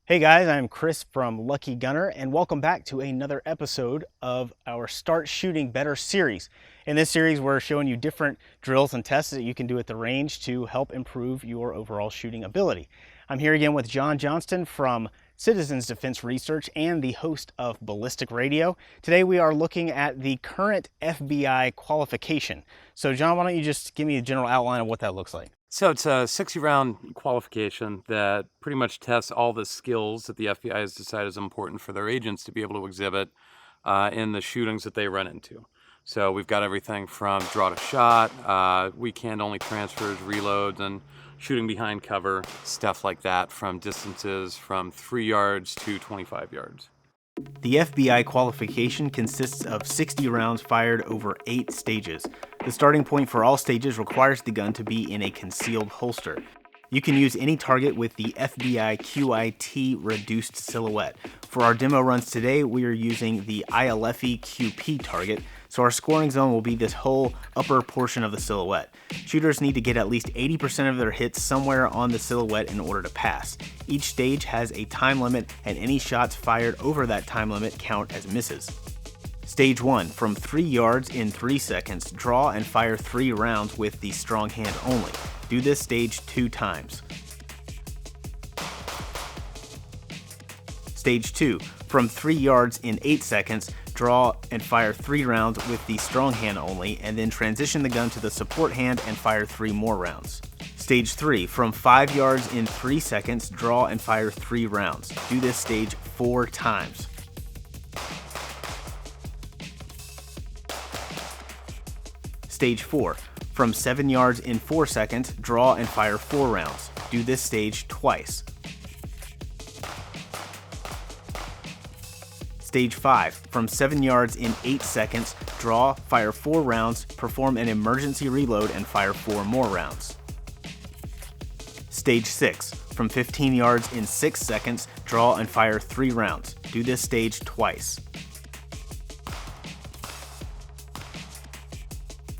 Hey guys, I'm Chris from Lucky Gunner, and welcome back to another episode of our Start Shooting Better series. In this series, we're showing you different drills and tests that you can do at the range to help improve your overall shooting ability. I'm here again with John Johnston from Citizens Defense Research and the host of Ballistic Radio. Today we are looking at the current FBI qualification. So John, why don't you just give me a general outline of what that looks like? So it's a 60-round qualification that pretty much tests all the skills that the FBI has decided is important for their agents to be able to exhibit in the shootings that they run into. So we've got everything from draw to shot, weekend-only transfers, reloads, and shooting behind cover, stuff like that, from distances from 3 yards to 25 yards. The FBI qualification consists of 60 rounds fired over 8 stages. The starting point for all stages requires the gun to be in a concealed holster. You can use any target with the FBI QIT reduced silhouette. For our demo runs today, we are using the ILFE QP target, so our scoring zone will be this whole upper portion of the silhouette. Shooters need to get at least 80% of their hits somewhere on the silhouette in order to pass. Each stage has a time limit, and any shots fired over that time limit count as misses. Stage 1, from 3 yards in 3 seconds, draw and fire 3 rounds with the strong hand only. Do this stage 2 times. Stage 2, from 3 yards in 8 seconds, draw and fire 3 rounds with the strong hand only, and then transition the gun to the support hand and fire 3 more rounds. Stage 3, from 5 yards in 3 seconds, draw and fire 3 rounds. Do this stage 4 times. Stage 4, from 7 yards in 4 seconds, draw and fire 4 rounds. Do this stage twice. Stage 5, from 7 yards in 8 seconds, draw, fire 4 rounds, perform an emergency reload and fire 4 more rounds. Stage 6, from 15 yards in 6 seconds, draw and fire 3 rounds. Do this stage twice.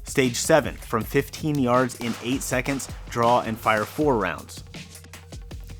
Stage 7, from 15 yards in 8 seconds, draw and fire 4 rounds.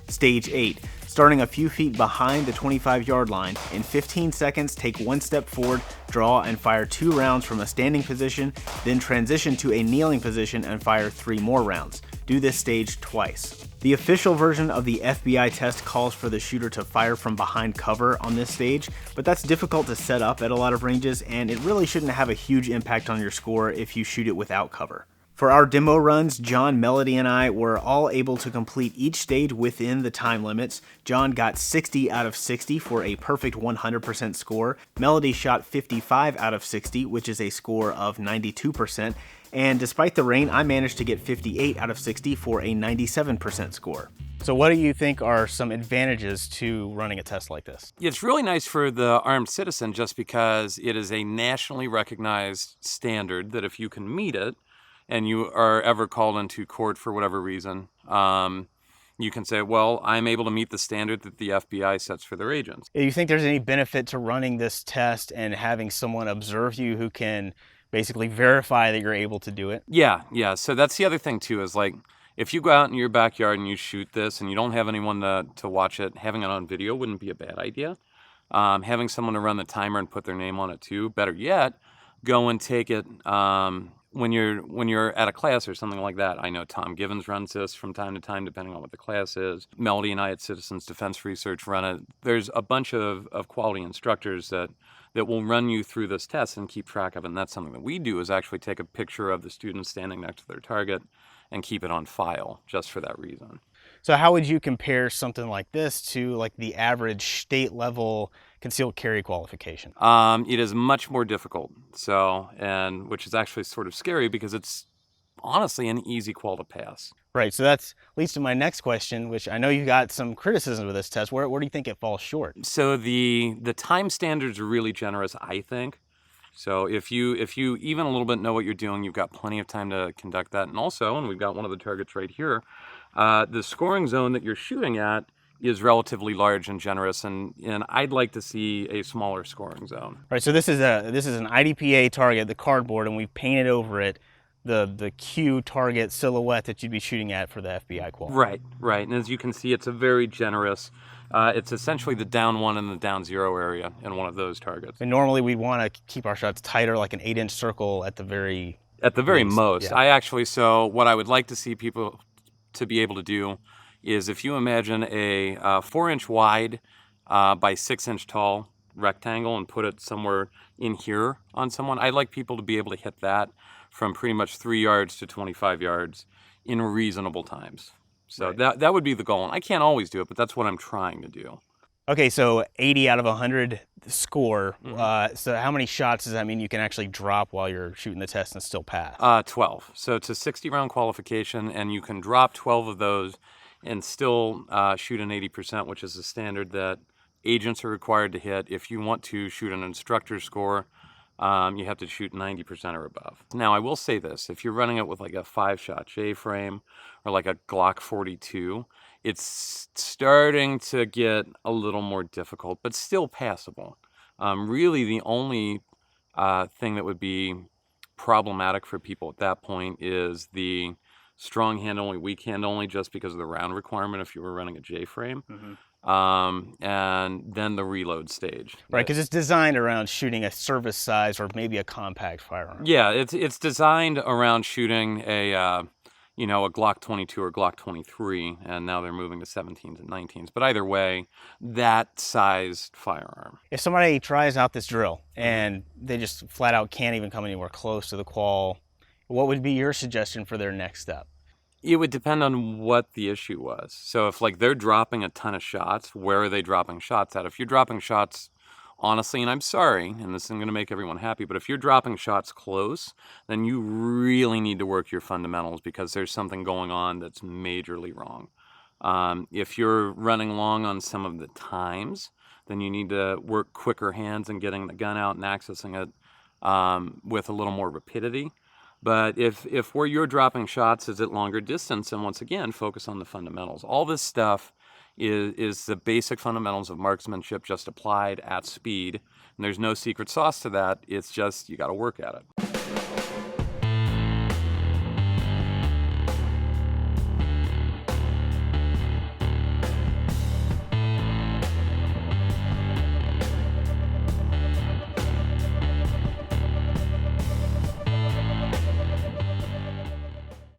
Stage 8, starting a few feet behind the 25-yard line, in 15 seconds take 1 step forward, draw and fire 2 rounds from a standing position, then transition to a kneeling position and fire 3 more rounds. Do this stage twice. The official version of the FBI test calls for the shooter to fire from behind cover on this stage, but that's difficult to set up at a lot of ranges, and it really shouldn't have a huge impact on your score if you shoot it without cover. For our demo runs, John, Melody, and I were all able to complete each stage within the time limits. John got 60 out of 60 for a perfect 100% score. Melody shot 55 out of 60, which is a score of 92%. And despite the rain, I managed to get 58 out of 60 for a 97% score. So what do you think are some advantages to running a test like this? It's really nice for the armed citizen just because it is a nationally recognized standard that if you can meet it, and you are ever called into court for whatever reason, you can say, well, I'm able to meet the standard that the FBI sets for their agents. Do you think there's any benefit to running this test and having someone observe you who can basically verify that you're able to do it? Yeah. So that's the other thing, too, is like, if you go out in your backyard and you shoot this and you don't have anyone to watch it, having it on video wouldn't be a bad idea. Having someone to run the timer and put their name on it, too. Better yet, go and take it when you're at a class or something like that. I know Tom Givens runs this from time to time, depending on what the class is. Melody and I at Citizens Defense Research run it. There's a bunch of quality instructors that will run you through this test and keep track of it. And that's something that we do, is actually take a picture of the student standing next to their target and keep it on file just for that reason. So how would you compare something like this to like the average state level concealed carry qualification? It is much more difficult. And which is actually sort of scary because it's honestly an easy qual to pass. Right, so that leads to my next question, which I know you got some criticism of this test. Where do you think it falls short? So the time standards are really generous, I think. So if you even a little bit know what you're doing, you've got plenty of time to conduct that. And also, and we've got one of the targets right here, the scoring zone that you're shooting at is relatively large and generous, and I'd like to see a smaller scoring zone. Right, so this is an IDPA target, the cardboard, and we've painted over it the Q target silhouette that you'd be shooting at for the FBI qual. Right. And as you can see, it's a very generous It's essentially the down 1 and the down 0 area in one of those targets. And normally we'd want to keep our shots tighter, like an 8-inch circle at the very least. Most. Yeah. So what I would like to see people to be able to do is, if you imagine a 4-inch wide by 6-inch tall rectangle and put it somewhere in here on someone, I'd like people to be able to hit that from pretty much 3 yards to 25 yards in reasonable times. So Right. that would be the goal. And I can't always do it, but that's what I'm trying to do. Okay, so 80 out of 100 score. Mm-hmm. So how many shots does that mean you can actually drop while you're shooting the test and still pass? 12. So it's a 60-round qualification, and you can drop 12 of those and still shoot an 80%, which is the standard that agents are required to hit. If you want to shoot an instructor's score, you have to shoot 90% or above. Now, I will say this. If you're running it with like a 5-shot J-frame or like a Glock 42, it's starting to get a little more difficult, but still passable. Really, the only thing that would be problematic for people at that point is the strong hand only, weak hand only, just because of the round requirement if you were running a J-frame. Mhm. And then the reload stage. Right, because it's designed around shooting a service size or maybe a compact firearm. Yeah, it's designed around shooting a Glock 22 or Glock 23, and now they're moving to 17s and 19s. But either way, that sized firearm. If somebody tries out this drill and they just flat out can't even come anywhere close to the qual, what would be your suggestion for their next step? It would depend on what the issue was. So if like they're dropping a ton of shots, where are they dropping shots at? If you're dropping shots, honestly, and I'm sorry, and this isn't going to make everyone happy, but if you're dropping shots close, then you really need to work your fundamentals, because there's something going on that's majorly wrong. If you're running long on some of the times, then you need to work quicker hands and getting the gun out and accessing it with a little more rapidity. But if where you're dropping shots is at longer distance, and once again, focus on the fundamentals. All this stuff is the basic fundamentals of marksmanship just applied at speed. And there's no secret sauce to that. It's just, you got to work at it.